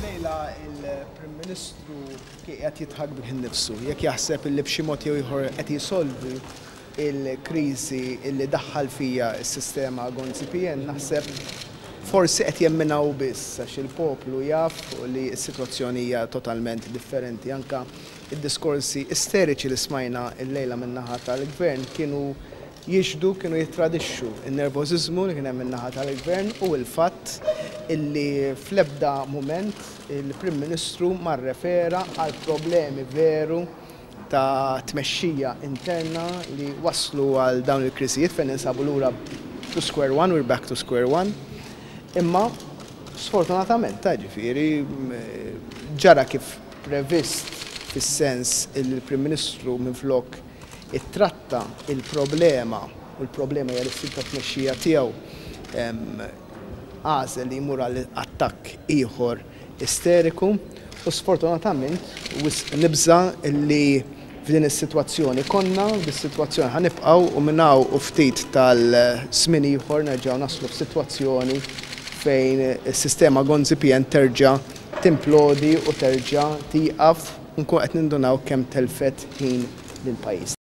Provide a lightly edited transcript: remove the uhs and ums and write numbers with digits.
Lejla il-Prim Ministru qed jitħabb bih innifsu, jekk jaħseb li b'xi mod jew ieħor qed jisolvi il-kriżi li daħħal fija s-sistema Gonzi PN, naħseb forsi qed jemminaw biss għax il-poplu jaf li s-sitwazzjoni hija totalment differenti. Anke id-diskorsi isteriċi li smajna l-lejla min-naħa tal-Gvern kienu jittradixxu il-nervożiżmu li kien hemm min-naħa tal-Gvern u l-fatt illi fl-ebda mument il-Prim Ministru ma rrefera għal problemi veru ta' tmexxija interna li waslu għal dawn il-kriżijiet fejn insabu lura to square one, we're back to square one. Imma sfortunatament ġifieri ġara kif previst fis-sens il-Prim Ministru minflok ittratta il-problema u l-problema hija l-istil ta' tmexxija tiegħu għażel li jmur għal attakk ieħor isteriku u sfortunatament nibża li f'din is-sitwazzjoni konna, f'dis-sitwazzjoni ħanibqgħu u minn hawn u ftit tal-żmien ieħor nerġgħu naslu f'sitwazzjoni fejn is-sistema Gonzi PN terġa' timplodi u terġa' tieqaf u nkun qed nindunaw kemm telfet ħin lill-pajjiż.